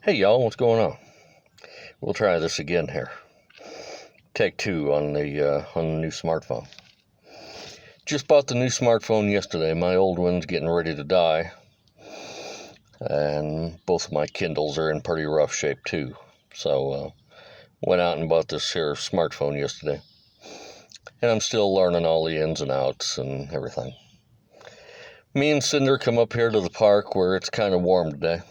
Hey y'all, what's going on? We'll try this again here. Take two on the new smartphone. Just bought the new smartphone yesterday. My old one's getting ready to die, and both of my Kindles are in pretty rough shape too. So went out and bought this here smartphone yesterday, and I'm still learning all the ins and outs and everything. Me and Cinder come up here to the park where it's kind of warm today,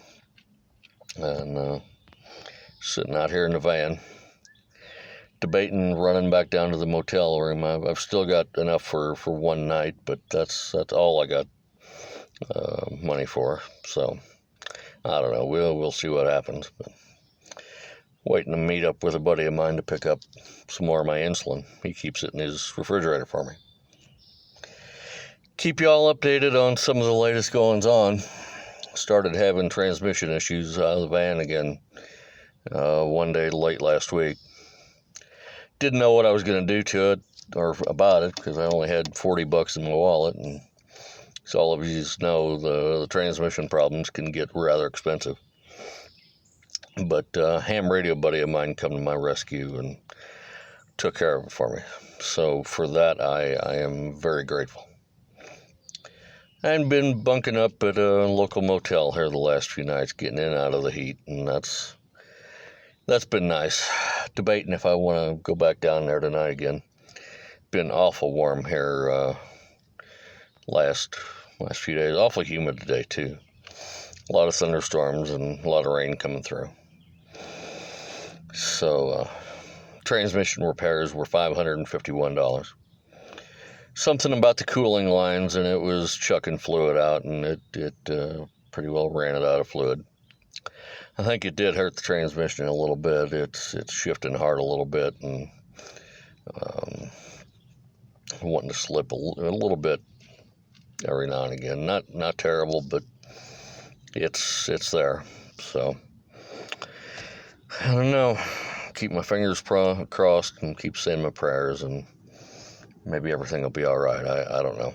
and sitting out here in the van, debating running back down to the motel room. I've still got enough for one night, but that's all I got money for. So I don't know. We'll see what happens. But waiting to meet up with a buddy of mine to pick up some more of my insulin. He keeps it in his refrigerator for me. Keep y'all updated on some of the latest goings on. Started having transmission issues out of the van again one day late last week. Didn't know what I was going to do to it or about it because I only had $40 in my wallet, and so all of you know the transmission problems can get rather expensive. But ham radio buddy of mine come to my rescue and took care of it for me. So for that, I am very grateful. I've been bunking up at a local motel here the last few nights, getting in and out of the heat, and that's been nice. Debating if I want to go back down there tonight again. Been awful warm here last few days. Awfully humid today too. A lot of thunderstorms and a lot of rain coming through. So transmission repairs were $551. Something about the cooling lines, and it was chucking fluid out, and it pretty well ran it out of fluid. I think it did hurt the transmission a little bit. It's shifting hard a little bit, and wanting to slip a little bit every now and again. Not terrible, but it's there. So I don't know. Keep my fingers crossed and keep saying my prayers, and maybe everything will be all right. I don't know,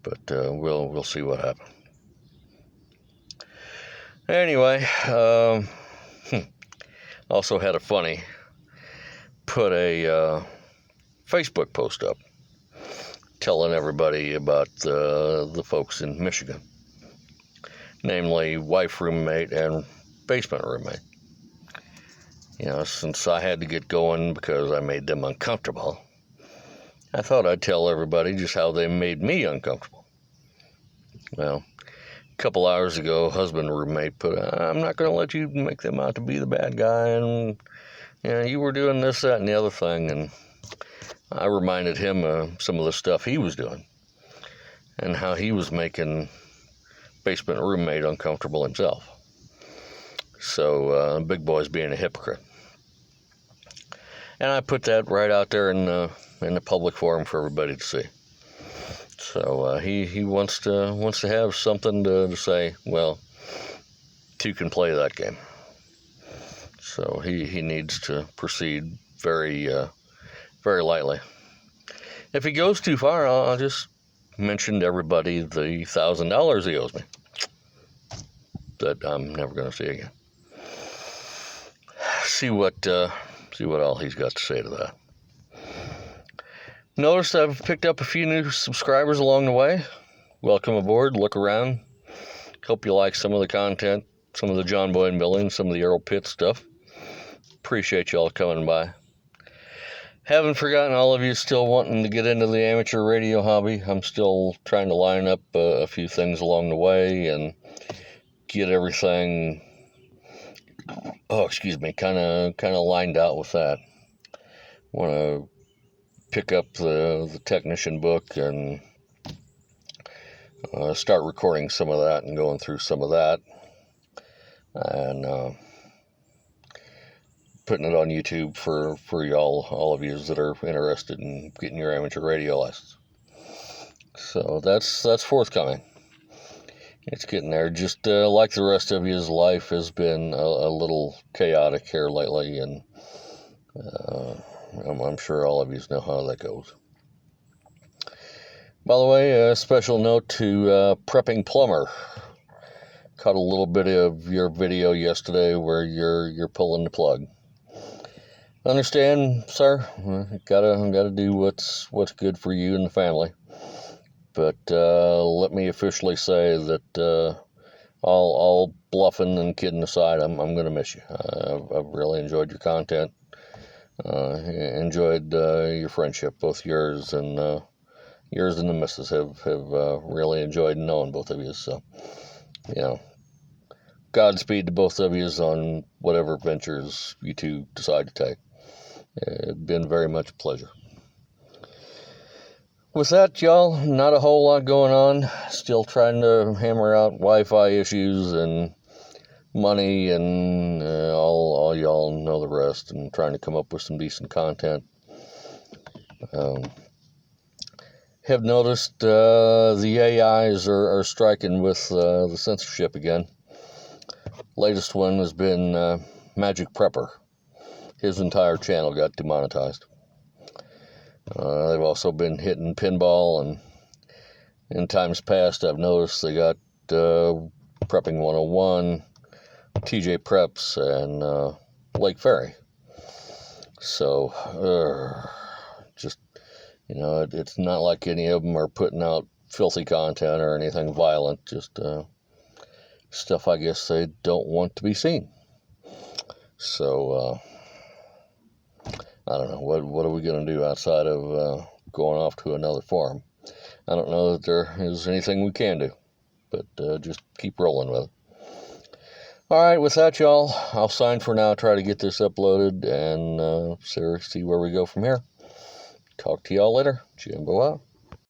but we'll see what happens. Anyway, also had a funny, put a Facebook post up telling everybody about the folks in Michigan, namely wife roommate and basement roommate. You know, since I had to get going because I made them uncomfortable, I thought I'd tell everybody just how they made me uncomfortable. Well, a couple hours ago, husband roommate put, I'm not going to let you make them out to be the bad guy, and you know, you were doing this, that, and the other thing, and I reminded him of some of the stuff he was doing and how he was making basement roommate uncomfortable himself. So big boy's being a hypocrite, and I put that right out there in the public forum for everybody to see. So he wants to have something to say. Well, two can play that game. So he needs to proceed very very lightly. If he goes too far, I'll just mention to everybody the $1,000 he owes me that I'm never going to see again. See what all he's got to say to that. Noticed I've picked up a few new subscribers along the way. Welcome aboard. Look around. Hope you like some of the content, some of the John Boy and Billy, and some of the Earl Pitt stuff. Appreciate y'all coming by. Haven't forgotten all of you still wanting to get into the amateur radio hobby. I'm still trying to line up a few things along the way and get everything, kind of lined out with that. Want to pick up the technician book and start recording some of that and going through some of that, and putting it on YouTube for y'all, all of you that are interested in getting your amateur radio license. So that's forthcoming. It's getting there. Just like the rest of his life has been a little chaotic here lately, and I'm sure all of you know how that goes. By the way, a special note to Prepping Plumber. caught a little bit of your video yesterday where you're pulling the plug. Understand, sir? Gotta do what's good for you and the family. But let me officially say that all bluffing and kidding aside, I'm gonna miss you. I've really enjoyed your content. Enjoyed your friendship, both yours and the missus have really enjoyed knowing both of you. So, Godspeed to both of you on whatever ventures you two decide to take. It's been very much a pleasure. With that, y'all, not a whole lot going on. Still trying to hammer out Wi-Fi issues and money and all y'all know the rest, and trying to come up with some decent content. Have noticed the AIs are striking with the censorship again. Latest one has been Magic Prepper. His entire channel got demonetized. They've also been hitting Pinball, and in times past I've noticed they got Prepping 101, TJ Preps, and Lake Ferry. So, just, it's not like any of them are putting out filthy content or anything violent, just stuff I guess they don't want to be seen. So, I don't know, what are we going to do outside of going off to another forum? I don't know that there is anything we can do, but just keep rolling with it. All right, with that, y'all, I'll sign for now, try to get this uploaded, and see where we go from here. Talk to y'all later. Jimbo out.